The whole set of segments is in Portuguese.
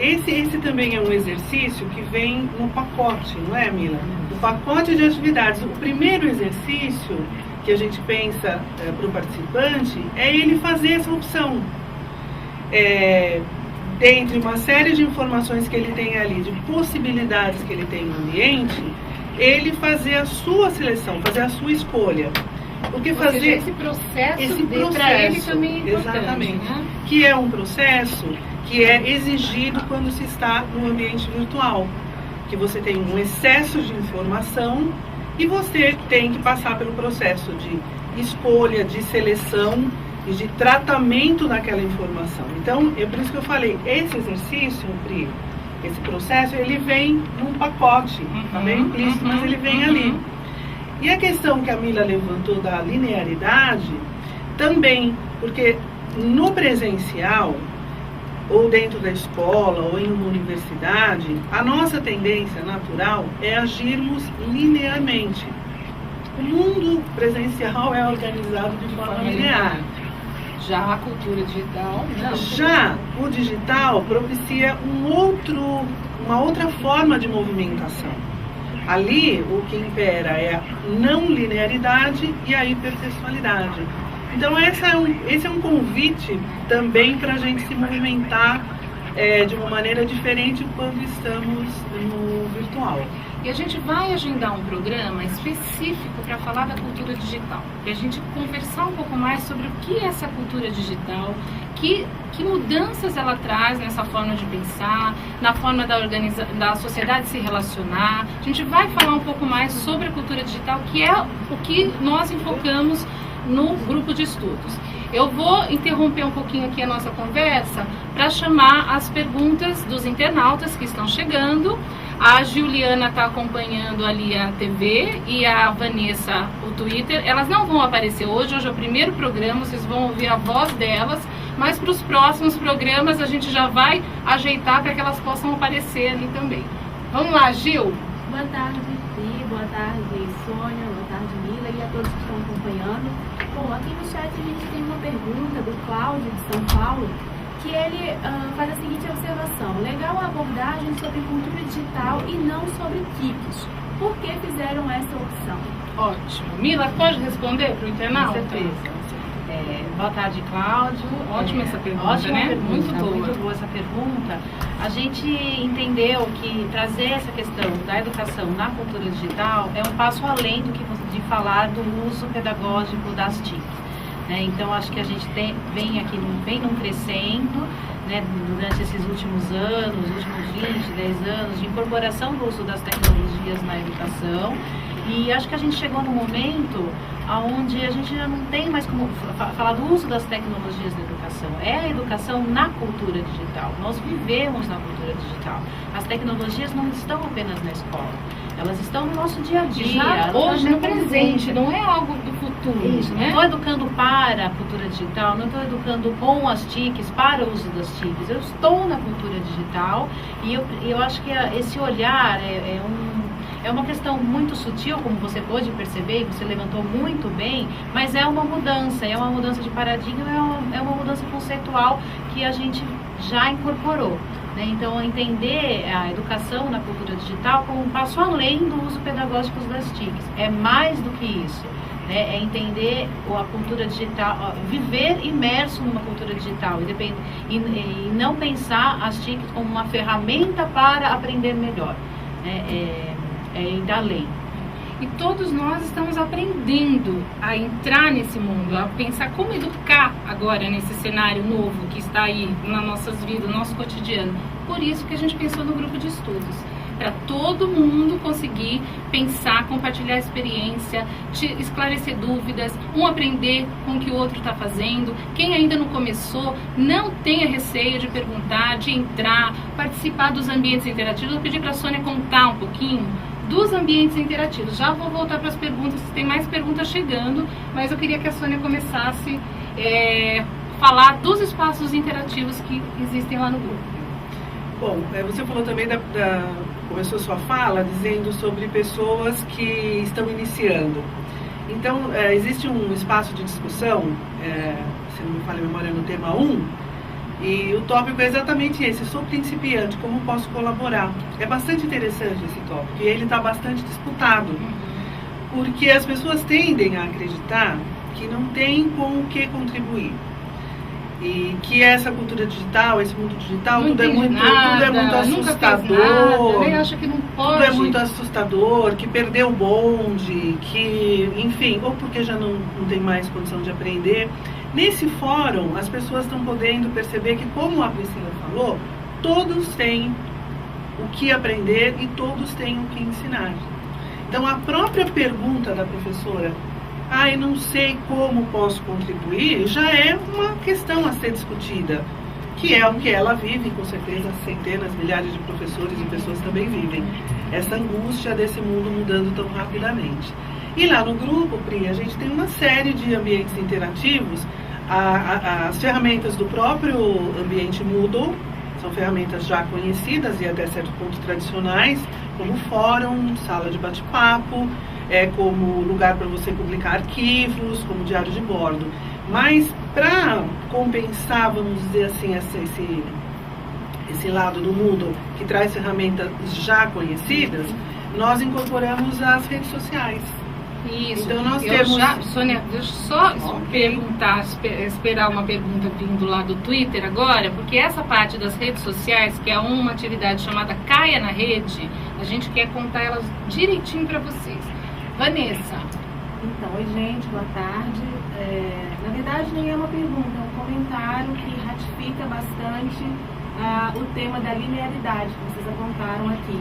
Esse também é um exercício que vem no pacote, não é, Mila? O pacote de atividades. O primeiro exercício que a gente pensa para o participante é ele fazer essa opção. Dentre uma série de informações que ele tem ali, de possibilidades que ele tem no ambiente, ele fazer a sua seleção, fazer a sua escolha. Porque fazer esse processo para ele também é importante. Exatamente. Né? Que é um processo que é exigido quando se está no ambiente virtual. Que você tem um excesso de informação e você tem que passar pelo processo de escolha, de seleção e de tratamento daquela informação. Então, é por isso que eu falei, esse exercício, Pri, esse processo, ele vem num pacote, tá bem implícito, mas ele vem ali. E a questão que a Mila levantou da linearidade, também, porque no presencial, ou dentro da escola, ou em uma universidade, a nossa tendência natural é agirmos linearmente. O mundo presencial é organizado de forma linear. Já a cultura digital, não. Já o digital propicia uma outra forma de movimentação. Ali, o que impera é a não linearidade e a hipertextualidade. Então, esse é um convite também para a gente se movimentar de uma maneira diferente quando estamos no virtual. E a gente vai agendar um programa específico para falar da cultura digital. Para a gente conversar um pouco mais sobre o que é essa cultura digital, que mudanças ela traz nessa forma de pensar, na forma da sociedade se relacionar. A gente vai falar um pouco mais sobre a cultura digital, que é o que nós enfocamos no grupo de estudos. Eu vou interromper um pouquinho aqui a nossa conversa para chamar as perguntas dos internautas que estão chegando. A Juliana está acompanhando ali a TV e a Vanessa o Twitter. Elas não vão aparecer hoje é o primeiro programa, vocês vão ouvir a voz delas, mas para os próximos programas a gente já vai ajeitar para que elas possam aparecer ali também. Vamos lá, Gil? Boa tarde, Pri, boa tarde, Sônia, boa tarde, Mila, e a todos que estão acompanhando. Bom, aqui no chat a gente tem uma pergunta do Cláudio, de São Paulo, que ele faz a seguinte observação: legal a abordagem sobre cultura digital e não sobre TICs. Por que fizeram essa opção? Ótimo. Mila, pode responder para o internauta? Com certeza. Boa tarde, Cláudio. Ótima essa pergunta, ótima né? Pergunta, muito boa essa pergunta. A gente entendeu que trazer essa questão da educação na cultura digital é um passo além de falar do uso pedagógico das TICs. Então, acho que a gente vem num crescendo, né, durante esses últimos anos, últimos 20, 10 anos, de incorporação do uso das tecnologias na educação. E acho que a gente chegou num momento onde a gente já não tem mais como falar do uso das tecnologias na educação. É a educação na cultura digital. Nós vivemos na cultura digital. As tecnologias não estão apenas na escola. Elas estão no nosso dia a dia. Já hoje, no presente, não é algo do futuro. Isso, né? Não estou educando para a cultura digital, não estou educando com as TICs, para o uso das TICs. Eu estou na cultura digital e eu acho que esse olhar é uma questão muito sutil, como você pôde perceber, você levantou muito bem, mas é uma mudança de paradigma, é uma mudança conceitual que a gente já incorporou. Então, entender a educação na cultura digital como um passo além do uso pedagógico das TICs. É mais do que isso. É entender a cultura digital, viver imerso numa cultura digital e não pensar as TICs como uma ferramenta para aprender melhor. É ir além. E todos nós estamos aprendendo a entrar nesse mundo, a pensar como educar agora nesse cenário novo que está aí nas nossas vidas, no nosso cotidiano. Por isso que a gente pensou no grupo de estudos, para todo mundo conseguir pensar, compartilhar experiência, esclarecer dúvidas, um aprender com o que o outro está fazendo. Quem ainda não começou, não tenha receio de perguntar, de entrar, participar dos ambientes interativos. Eu pedi para a Sônia contar um pouquinho dos ambientes interativos. Já vou voltar para as perguntas, tem mais perguntas chegando, mas eu queria que a Sônia começasse a falar dos espaços interativos que existem lá no grupo. Bom, você falou também começou sua fala dizendo sobre pessoas que estão iniciando. Então, existe um espaço de discussão, se não me falha a memória, no tema 1, E o tópico é exatamente esse: sou principiante, como posso colaborar? É bastante interessante esse tópico e ele está bastante disputado, porque as pessoas tendem a acreditar que não tem com o que contribuir. E que essa cultura digital, esse mundo digital, tudo é muito assustador. Nem acha que não pode. Tudo é muito assustador, que perdeu o bonde, que, enfim, ou porque já não tem mais condição de aprender. Nesse fórum, as pessoas estão podendo perceber que, como a Priscila falou, todos têm o que aprender e todos têm o que ensinar. Então, a própria pergunta da professora, eu não sei como posso contribuir, já é uma questão a ser discutida, que é o que ela vive, com certeza centenas, milhares de professores e pessoas também vivem, essa angústia desse mundo mudando tão rapidamente. E lá no grupo, Pri, a gente tem uma série de ambientes interativos, as ferramentas do próprio ambiente Moodle, são ferramentas já conhecidas e até certo ponto tradicionais, como fórum, sala de bate-papo, como lugar para você publicar arquivos, como diário de bordo. Mas para compensar, vamos dizer assim, esse lado do Moodle, que traz ferramentas já conhecidas, nós incorporamos as redes sociais. Isso. Então nós temos... Sônia, deixa eu só esperar uma pergunta vindo lá do Twitter agora, porque essa parte das redes sociais, que é uma atividade chamada Caia na Rede, a gente quer contar elas direitinho para vocês. Vanessa. Então, oi gente, boa tarde. Na verdade nem é uma pergunta, é um comentário que ratifica bastante o tema da linearidade que vocês apontaram aqui.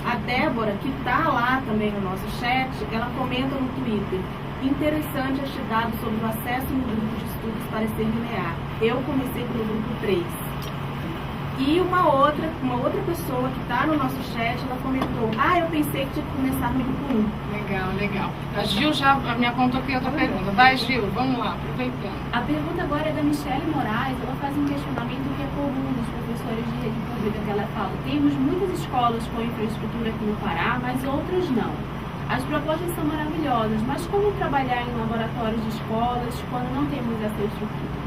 A Débora, que está lá também no nosso chat, ela comenta no Twitter: interessante este dado sobre o acesso no grupo de estudos parecer linear. Eu comecei pelo grupo 3. E uma outra pessoa que está no nosso chat, ela comentou: eu pensei que tinha que começar no grupo 1. Legal. A Gil já me apontou aqui outra pergunta. Vai, Gil, vamos lá, aproveitando. A pergunta agora é da Michele Moraes. Ela faz um questionamento que é comum dos professores de rede pública, que ela fala: temos muitas escolas com infraestrutura aqui no Pará, mas outras não. As propostas são maravilhosas, mas como trabalhar em laboratórios de escolas quando não temos essa estrutura?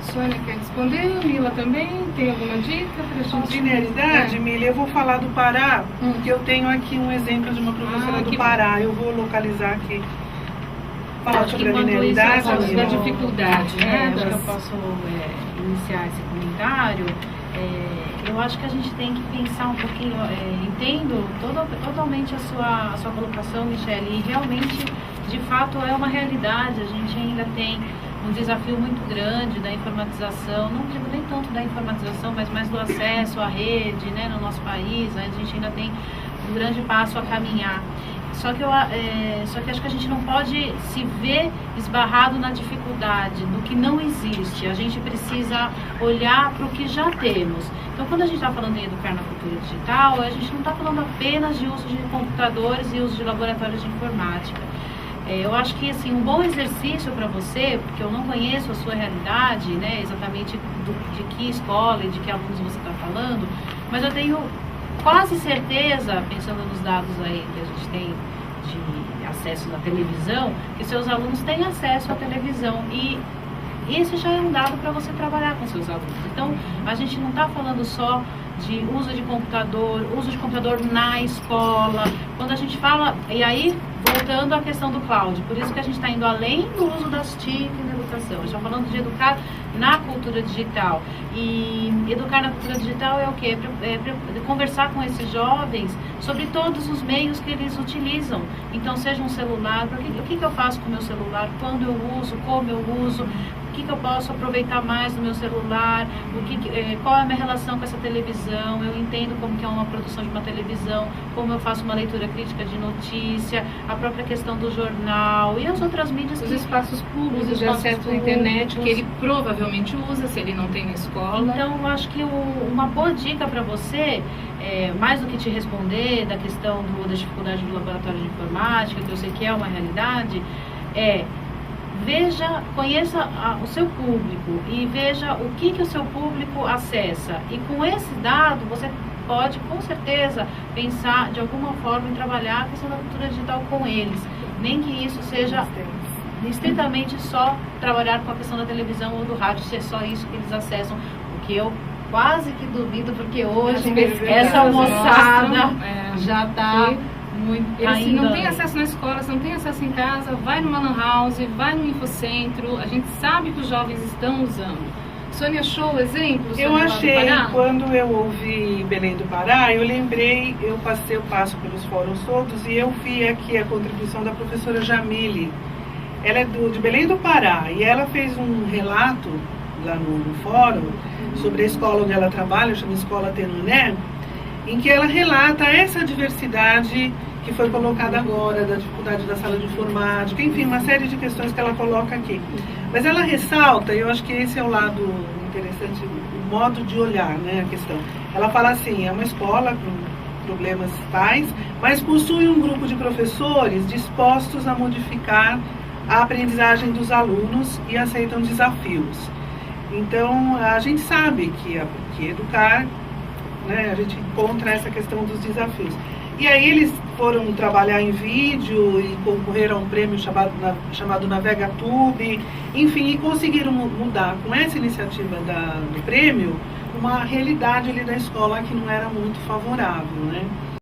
Sônia quer responder? Mila também? Tem alguma dica para a gente? Linearidade, Mila, eu vou falar do Pará, porque eu tenho aqui um exemplo de uma professora do Pará. Eu vou localizar aqui. Falar sobre a linearidade, da dificuldade, né? Acho que eu posso iniciar esse comentário. Eu acho que a gente tem que pensar um pouquinho, entendo totalmente a sua colocação, Michele, e realmente, de fato, é uma realidade. A gente ainda tem um desafio muito grande da informatização, não digo nem tanto da informatização, mas mais do acesso à rede, né, no nosso país. A gente ainda tem um grande passo a caminhar. Só que acho que a gente não pode se ver esbarrado na dificuldade, no que não existe. A gente precisa olhar para o que já temos. Então, quando a gente está falando em educar na cultura digital, a gente não está falando apenas de uso de computadores e uso de laboratórios de informática. Eu acho que assim, um bom exercício para você, porque eu não conheço a sua realidade, né, exatamente de que escola e de que alunos você está falando, mas eu tenho quase certeza, pensando nos dados aí que a gente tem de acesso à televisão, que seus alunos têm acesso à televisão e esse já é um dado para você trabalhar com seus alunos. Então, a gente não está falando só de uso de computador na escola. Quando a gente fala, e aí, voltando à questão do cloud, por isso que a gente está indo além do uso das TIC na educação. A gente está falando de educar na cultura digital. E educar na cultura digital é o quê? Conversar com esses jovens sobre todos os meios que eles utilizam. Então, seja um celular, o que eu faço com o meu celular, quando eu uso, como eu uso, o que eu posso aproveitar mais do meu celular, qual é a minha relação com essa televisão, eu entendo como que é uma produção de uma televisão, como eu faço uma leitura crítica de notícia, a própria questão do jornal e as outras mídias. Os espaços públicos de acesso à internet, que ele provavelmente usa, se ele não tem na escola. Então, eu acho que uma boa dica para você, mais do que te responder da questão da dificuldade do laboratório de informática, que eu sei que é uma realidade, conheça o seu público e veja o que o seu público acessa. E com esse dado, você pode, com certeza, pensar de alguma forma em trabalhar a questão da cultura digital com eles. Nem que isso seja estritamente só trabalhar com a questão da televisão ou do rádio, se é só isso que eles acessam, o que eu quase que duvido, porque hoje essa moçada já está muito eles não têm acesso na escola, não têm acesso em casa, vai numa lan house, vai no infocentro, a gente sabe que os jovens estão usando. Sônia, achou exemplos? Eu achei, quando eu ouvi Belém do Pará, eu lembrei, eu passo pelos fóruns todos e eu vi aqui a contribuição da professora Jamile. Ela é de Belém do Pará e ela fez um relato lá no fórum sobre a escola onde ela trabalha, chama Escola Tenuné, em que ela relata essa diversidade que foi colocada agora, da dificuldade da sala de informática, enfim, uma série de questões que ela coloca aqui. Mas ela ressalta, e eu acho que esse é o lado interessante, o modo de olhar, né, a questão. Ela fala assim, é uma escola com problemas tais, mas possui um grupo de professores dispostos a modificar a aprendizagem dos alunos e aceitam desafios. Então, a gente sabe que educar, né, a gente encontra essa questão dos desafios. E aí eles foram trabalhar em vídeo e concorreram a um prêmio chamado NavegaTube, enfim, e conseguiram mudar com essa iniciativa do prêmio uma realidade ali da escola que não era muito favorável, né?